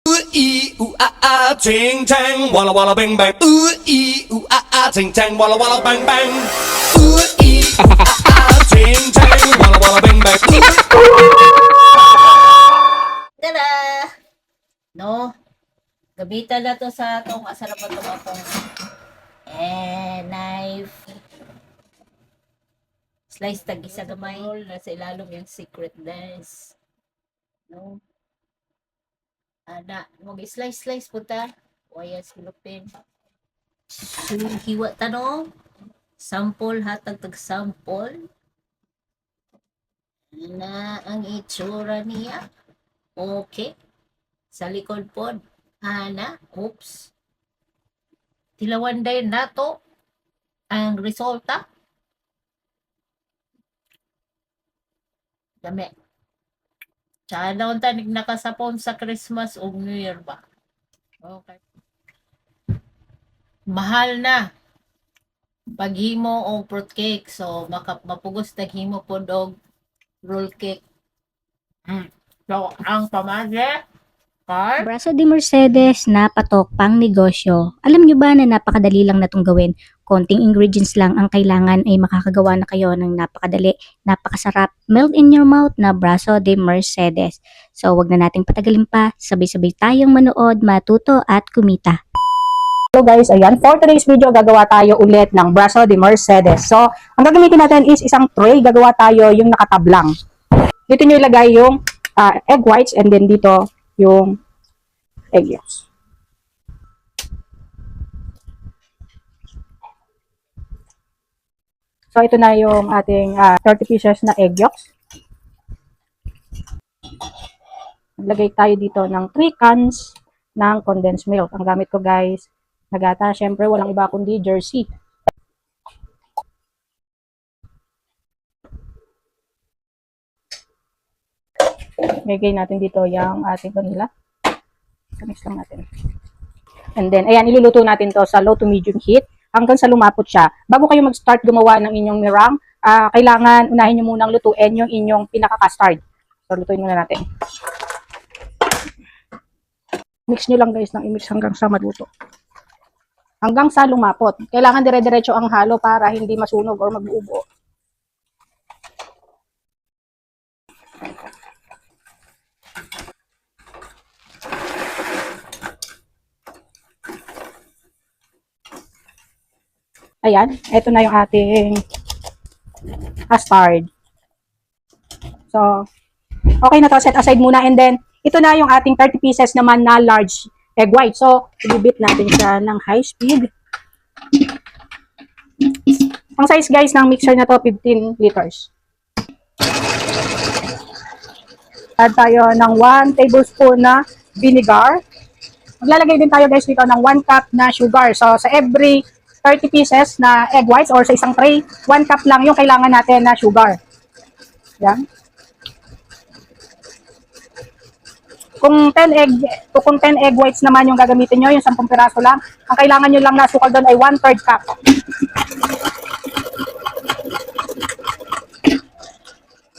Ee ooh ah ah, ting tang, walla walla bang bang. Ee ooh ah ah, ting tang, walla walla bang bang. Ee ooh ah ah, ting tang, walla walla bang bang. Tada! No? Gabitan na to sa atong asara pa to atong knife. Slice tag isa gamay. Nasa ilalom yung secret dance. No? Ana, mag-slice punta. Waya silupin. Hiwa tanong. Sample hatag tag sample. Na ang itsura niya. Okay. Sa likod pod. Ana, oops. Tilawan din nato ang resulta. Dami. Sana unta nakasapon sa Christmas o New Year ba? Okay. Mahal na paghimo og fruit cake. So mapugos taghimo pod og roll cake. So ang pamagi card. Braso de Mercedes na patok pang negosyo. Alam nyo ba na napakadali lang na itong gawin? Konting ingredients lang ang kailangan ay makakagawa na kayo ng napakadali, napakasarap, melt in your mouth na Braso de Mercedes. So wag na nating patagalin pa, sabay-sabay tayong manood, matuto at kumita. Hello guys, ayan, for today's video gagawa tayo ulit ng Braso de Mercedes. So, ang gagamitin natin is isang tray, gagawa tayo yung nakatablang. Dito nyo ilagay yung egg whites and then dito yung egg yolks. So, ito na yung ating 30 pieces na egg yolks. Naglagay tayo dito ng 3 cans ng condensed milk. Ang gamit ko guys, nagata, syempre walang iba kundi Jersey. Lagay natin dito yung ating vanilla. Mix lang natin. And then, ayan, iluluto natin to sa low to medium heat hanggang sa lumapot siya. Bago kayo mag-start gumawa ng inyong meringue, kailangan unahin nyo munang lutuin yung inyong pinaka-custard. So, lutuin muna natin. Mix nyo lang guys ng i-mix hanggang sa maluto. Hanggang sa lumapot. Kailangan dire-diretso ang halo para hindi masunog or mag-uubo. Ayan, ito na yung ating custard. So, okay na to. Set aside muna. And then, ito na yung ating 30 pieces naman na large egg white. So, i-beat natin siya ng high speed. Ang size guys ng mixer na to, 15 liters. Add tayo ng 1 tablespoon na vinegar. Maglalagay din tayo guys dito ng 1 cup na sugar. So, sa every 30 pieces na egg whites or sa isang tray, 1 cup lang yung kailangan natin na sugar. Yan. Kung 10 egg whites naman yung gagamitin nyo, yung 10 piraso lang, ang kailangan nyo lang na sukal doon ay 1/3 cup.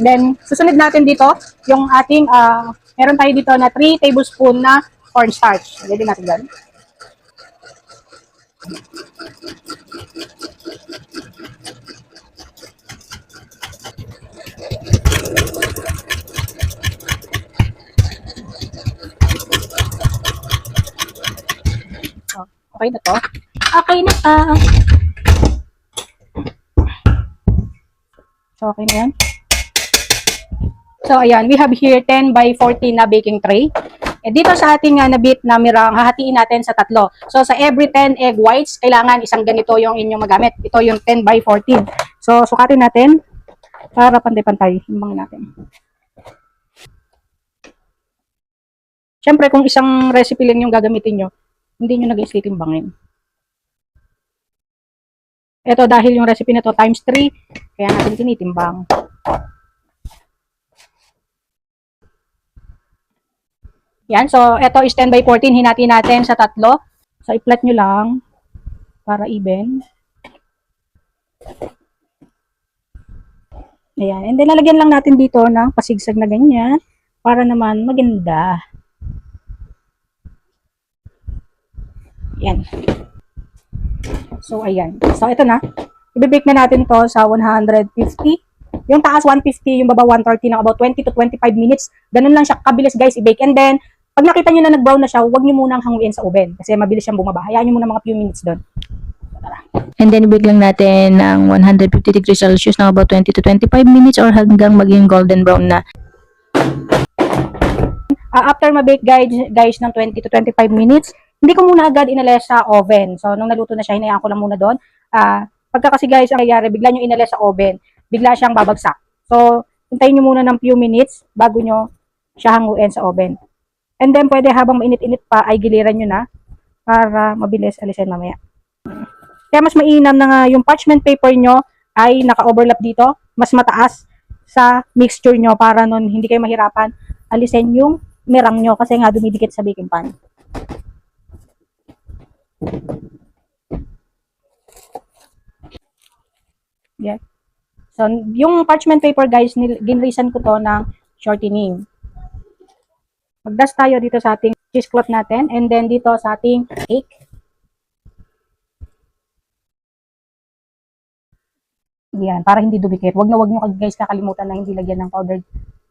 Then, susunod natin dito, yung ating, meron tayo dito na 3 tablespoon na cornstarch. Lagyan natin dyan. Okay na to. Okay na pa. So, okay na yan. So, ayan. We have here 10 by 14 na baking tray. Eh, dito sa ating nabit na meringue, hahatiin natin sa 3. So, sa every 10 egg whites, kailangan isang ganito yung inyong magamit. Ito yung 10 by 14. So, sukatin natin para pantay-pantay yung mga natin. Siyempre, kung isang recipe lang yung gagamitin nyo, hindi nyo nag-isitimbangin. Ito, dahil yung recipe na to times 3, kaya natin tinitimbang. Yan, so ito is 10 by 14, hinati natin sa 3. So, i-flat nyo lang para even. Ayan, and then lalagyan lang natin dito ng pasigsag na ganyan para naman maganda. Yan. So, ayan. So, ito na. I-bake na natin to sa 150. Yung taas 150, yung baba 130 ng about 20 to 25 minutes. Ganun lang siya kabilis guys i-bake. And then, pag nakita nyo na nag-brown na siya, huwag nyo munang hanguin sa oven. Kasi mabilis siyang bumaba. Hayaan nyo muna mga few minutes doon. And then, i-bake lang natin ng 150 degrees Celsius ng about 20 to 25 minutes or hanggang maging golden brown na. After ma-bake guys ng 20 to 25 minutes, hindi ko muna agad inalis sa oven. So, nung naluto na siya, hinayaan ko lang muna doon. Pagka kasi guys, ang nangyayari, bigla nyo inalis sa oven, bigla siyang babagsak. So, hintayin nyo muna ng few minutes bago nyo siya hanguin sa oven. And then, pwede habang mainit-init pa, ay giliran nyo na para mabilis alisin mamaya. Kaya mas mainam na nga yung parchment paper nyo ay naka-overlap dito, mas mataas sa mixture nyo para nun hindi kayo mahirapan alisin yung mirang nyo kasi nga dumidikit sa baking pan. Yeah. So, yung parchment paper guys, ginrisan ko to ng shortening. Mag-dust tayo dito sa ating cheesecloth natin and then dito sa ating cake. Yan, para hindi dumikit. Wag nyo guys kakalimutan na hindi lagyan ng powdered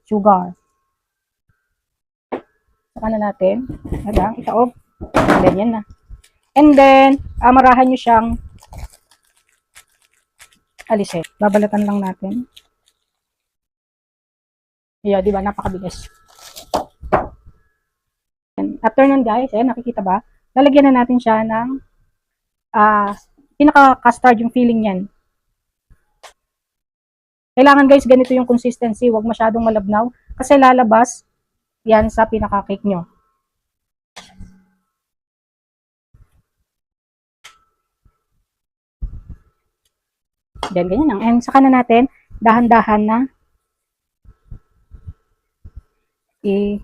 sugar. Saka na natin. Hanggang itaob. Ganyan na. And then, amarahan nyo siyang alisin. Babalatan lang natin. Yeah, di ba? Napakabilis. And after nun guys, nakikita ba? Lalagyan na natin siya ng pinaka-custard yung filling niyan. Kailangan guys, ganito yung consistency. Huwag masyadong malabnaw. Kasi lalabas yan sa pinaka-cake nyo. Then, ganyan lang. And saka na natin, dahan-dahan na i-roll.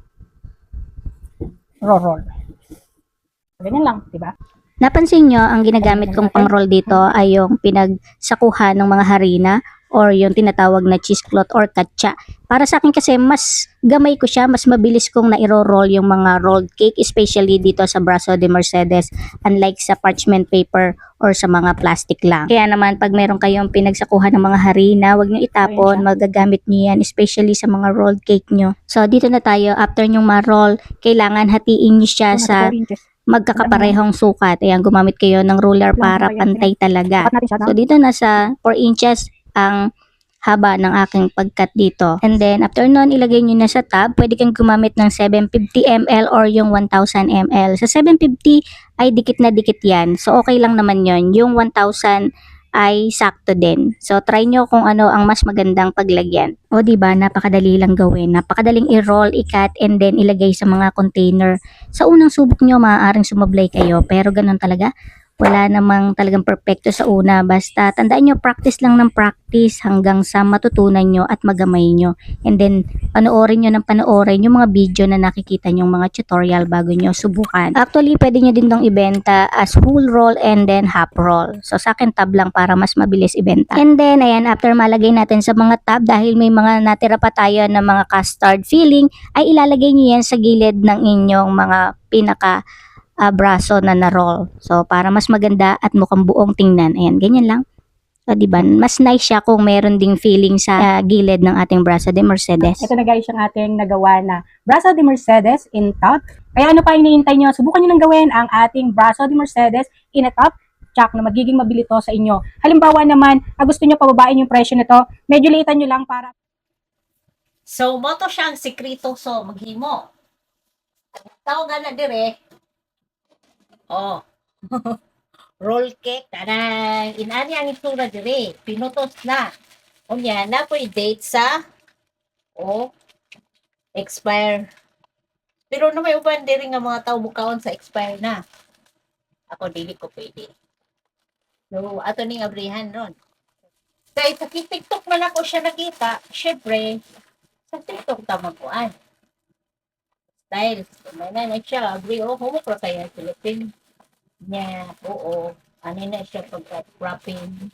Ganyan lang, diba? Napansin nyo, ang ginagamit kong pang-roll dito ay yung pinagsakuhan ng mga harina or yung tinatawag na cheesecloth or katsa. Para sa akin kasi mas gamay ko siya, mas mabilis kong nairo-roll yung mga rolled cake, especially dito sa Brazo de Mercedes, unlike sa parchment paper or sa mga plastic lang. Kaya naman, pag meron kayong pinagsakuhan ng mga harina, wag nyo itapon, magagamit nyo yan, especially sa mga rolled cake nyo. So, dito na tayo. After nyong ma-roll, kailangan hatiin nyo siya sa magkakaparehong sukat. Ayan, gumamit kayo ng ruler para pantay talaga. So, dito na sa 4 inches ang haba ng aking pagkat dito. And then, after nun, ilagay nyo na sa tab. Pwede kang gumamit ng 750 ml or yung 1000 ml. Sa 750 ay dikit na dikit yan. So, okay lang naman yon. Yung 1000 ay sakto din. So, try nyo kung ano ang mas magandang paglagyan. O, diba, napakadali lang gawin. Napakadaling i-roll, i-cut, and then ilagay sa mga container. Sa unang subok nyo, maaaring sumablay kayo. Pero ganun talaga. Wala namang talagang perfecto sa una. Basta tandaan nyo, practice lang ng practice hanggang sa matutunan nyo at magamay nyo. And then, panoorin nyo ng panoorin yung mga video na nakikita nyong mga tutorial bago nyo subukan. Actually, pwede nyo din tong ibenta as whole roll and then half roll. So, sa akin tab lang para mas mabilis ibenta. And then, ayan, after malagay natin sa mga tab, dahil may mga natira pa tayo na mga custard filling, ay ilalagay nyo yan sa gilid ng inyong mga pinaka braso na na-roll. So, para mas maganda at mukhang buong tingnan. Ayan, ganyan lang. So, diba? Mas nice siya kung meron ding feeling sa gilid ng ating Brazo de Mercedes. Ito na guys yung ating nagawa na Brazo de Mercedes in top. Kaya ano pa iniintay nyo? Subukan nyo nang gawin ang ating Brazo de Mercedes in a top. Tsak na magiging mabilito sa inyo. Halimbawa naman, gusto nyo pababain yung presyo nito, medyo liitan nyo lang para... So, moto siya ang sekreto. So, maghimo. Tawag na dire. Oh. Roll cake. Taray. Inani ang itsura dire. Pinutos na. O yan, na po date sa expire. Pero na may uban dire nga mga tao mukaon sa expire na. Ako dili ko pwede. So, ato ning abrihan ron. Kaya sa TikTok man ako siya nakita, syempre, sa TikTok tamang kuan. Style. May na siya. Abri, humok ra kaya Philippine. Niya, oo. Ano na siya pagka-wrapping.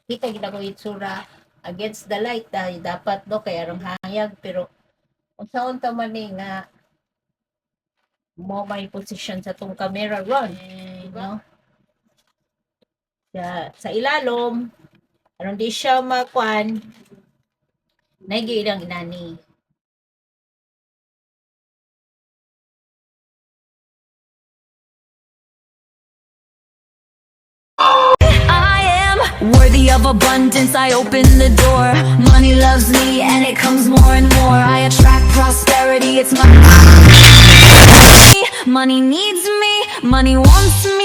Kita gina ko itsura. Against the light. Dahil dapat do kaya rong hayag. Pero, kung saan ta man nga mo may position sa tong camera ron. no? Sa ilalom, aron di siya makuan, naigi lang inani. I am worthy of abundance. I open the door. Money loves me and it comes more and more. I attract prosperity. It's my money needs me. Money wants me.